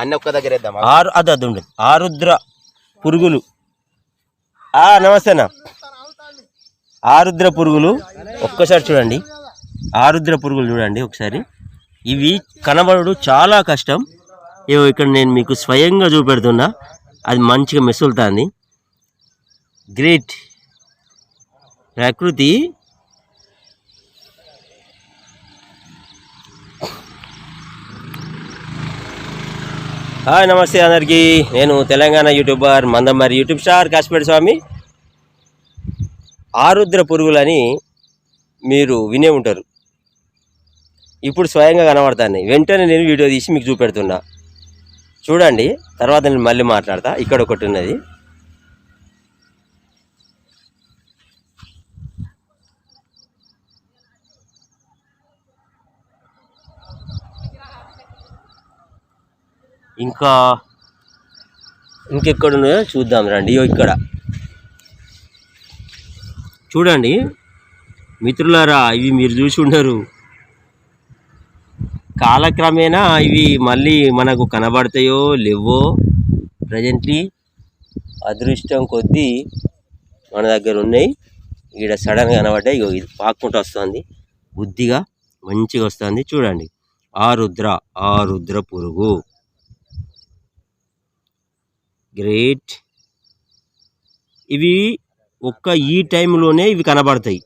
అన్ని ఒక్క దగ్గర వేద్దాం. అది ఉండదు. ఆరుద్ర పురుగులు. నమస్తేనా. ఆరుద్ర పురుగులు ఒక్కసారి చూడండి. ఆరుద్ర పురుగులు చూడండి ఒకసారి. ఇవి కనబడు చాలా కష్టం. ఏవో ఇక్కడ నేను మీకు స్వయంగా చూపెడుతున్నా. అది మంచిగా మెసులుతుంది. గ్రేట్ ప్రకృతి. హాయ్ నమస్తే అందరికీ. నేను Telangana YouTuber Mandamarri YouTube star Kasipeta Swamy. ఆరుద్ర పురుగులని మీరు వినే ఉంటారు. ఇప్పుడు స్వయంగా కనబడతాను. వెంటనే నేను వీడియో తీసి మీకు చూపెడుతున్నా. చూడండి, తర్వాత నేను మళ్ళీ మాట్లాడతా. ఇక్కడ ఒకటి ఉన్నది. ఇంకెక్కడున్నాయో చూద్దాం రండి. ఇక్కడ చూడండి మిత్రులారా, ఇవి మీరు చూసి ఉండరు. కాలక్రమేణా ఇవి మళ్ళీ మనకు కనబడతాయో లేవో. ప్రజెంట్లీ అదృష్టం కొద్దీ మన దగ్గర ఉన్నాయి. ఇక్కడ సడన్గా కనబడ్డాయి. ఇది పాక్కుంటూ వస్తుంది. బుద్ధిగా మంచిగా వస్తుంది. చూడండి, ఆరుద్ర పురుగు. గ్రేట్. ఇవి ఈ టైంలోనే ఇవి కనబడతాయి.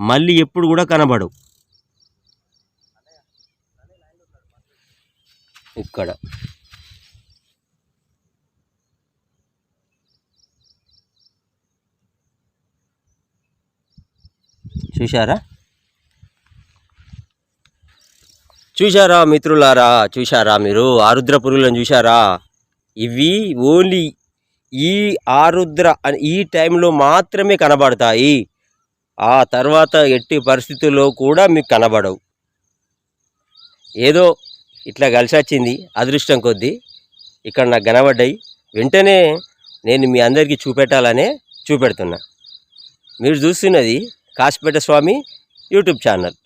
మళ్ళీ ఎప్పుడు కూడా కనబడవు. ఇక్కడ చూశారా మిత్రులారా? చూశారా మీరు ఆరుద్ర పురుగులను చూశారా? ఇవి ఓన్లీ ఈ ఆరుద్ర ఈ టైంలో మాత్రమే కనబడతాయి. ఆ తర్వాత ఎట్టి పరిస్థితుల్లో కూడా మీకు కనబడవు. ఏదో ఇట్లా కలిసి వచ్చింది అదృష్టం కొద్దీ. ఇక్కడ నాకు కనబడ్డాయి. వెంటనే నేను మీ అందరికీ చూపెట్టాలనే చూపెడుతున్నా. మీరు చూస్తున్నది కాశీపేట స్వామి యూట్యూబ్ ఛానల్.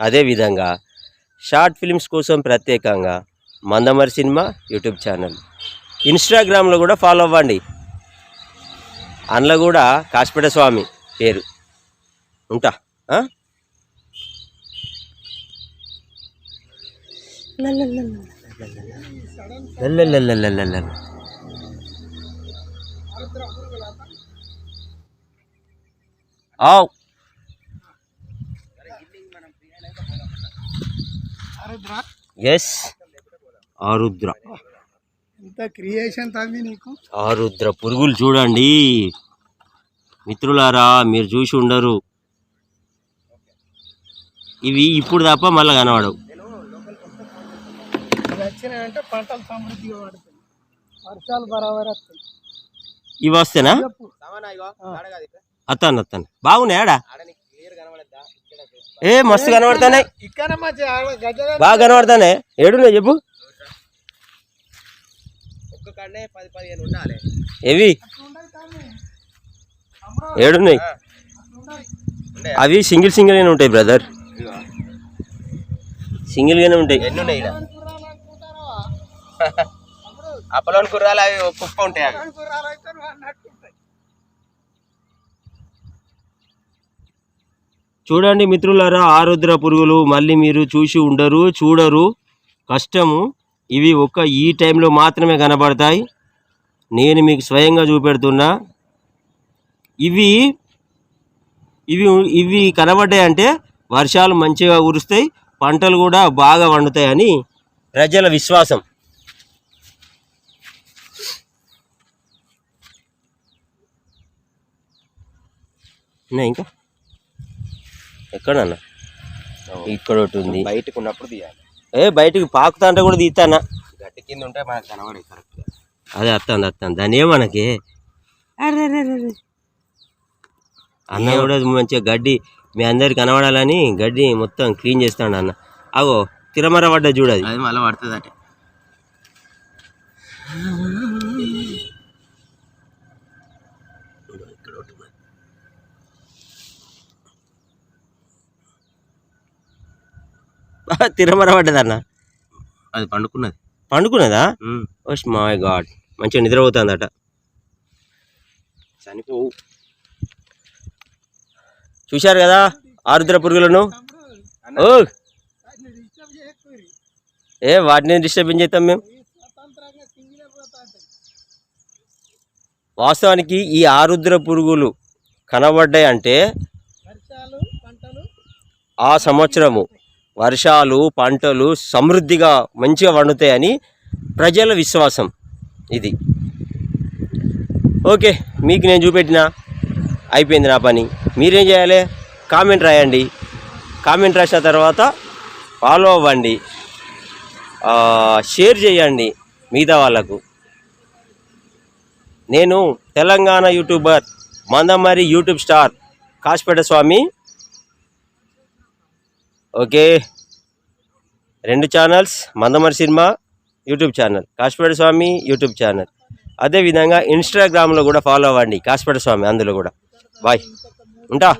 అదేవిధంగా షార్ట్ ఫిల్మ్స్ కోసం ప్రత్యేకంగా మందమరి సినిమా యూట్యూబ్ ఛానల్. ఇన్స్టాగ్రామ్లో కూడా ఫాలో అవ్వండి. అందులో కూడా కాశీపేట స్వామి పేరు ఉంటా. ఎస్, ఆరుద్ర. ఆరుద్ర పురుగులు చూడండి మిత్రులారా, మీరు చూసి ఉండరు. ఇవి ఇప్పుడు తప్ప మళ్ళీ కనబడవు. ఇవి వస్తేనా అత్తాను బాగున్నాయాడా? మస్తు కనబడతాయి. బాగా కనబడతానే. ఏడున్నాయి చెప్పు. ఏవి ఏడున్నాయి? అవి సింగిల్గానే ఉంటాయి బ్రదర్. సింగిల్గానే ఉంటాయి. అప్పలోని కుర్రాలు అవి కుప్ప ఉంటాయి. చూడండి మిత్రులారా, ఆరుద్ర పురుగులు మళ్ళీ మీరు చూసి ఉండరు, చూడరు. కష్టము. ఇవి ఈ టైంలో మాత్రమే కనబడతాయి. నేను మీకు స్వయంగా చూపెడుతున్నా. ఇవి ఇవి ఇవి కనబడ్డాయంటే వర్షాలు మంచిగా కురుస్తాయి, పంటలు కూడా బాగా పండుతాయని ప్రజల విశ్వాసం. ఇంకా ఎక్కడన్నా ఇక్కడ ఒకటి ఉంది. బయటకు ఉన్నప్పుడు తీయాలి. బయటకు పాకుతా అంటే కూడా తీస్తానా. గట్టి కింద ఉంటే మనకు కనబడి కరెక్ట్. అదే వస్తాను దాని ఏమనకి. అన్న కూడా మంచిగా గడ్డి మీ అందరికి కనబడాలని గడ్డి మొత్తం క్లీన్ చేస్తాడు అన్న. అగో తిరమర పడ్డా చూడదు. అది మళ్ళీ పడుతుంది అంటే. తిరమర పడ్డదన్న. అది పండుకున్నది. పండుకున్నదా? ఓష్ మై గాడ్, మంచిగా నిద్రపోతుందట. చనిపోవు. చూశారు కదా ఆరుద్ర పురుగులను. ఓ వాటిని డిస్టర్బెన్స్ చేస్తాం మేము. వాస్తవానికి ఈ ఆరుద్ర పురుగులు కనబడ్డాయి అంటే ఆ సంవత్సరము వర్షాలు పంటలు సమృద్ధిగా మంచిగా పండుతాయని ప్రజల విశ్వాసం ఇది. ఓకే, మీకు నేను చూపెట్టిన అయిపోయింది నా పని. మీరేం చేయాలి? కామెంట్ రాయండి. కామెంట్ రాసిన తర్వాత ఫాలో అవ్వండి, షేర్ చేయండి మిగతా వాళ్ళకు. నేను Telangana YouTuber Mandamarri YouTube star Kasipeta Swamy. Okay, 2 channels, Mandamarri cinema YouTube channel, Kasipeta Swamy YouTube channel. అదేవిధంగా ఇన్స్టాగ్రామ్లో కూడా ఫాలో అవ్వండి కాశీపేట స్వామి, అందులో కూడా. బాయ్, ఉంటా.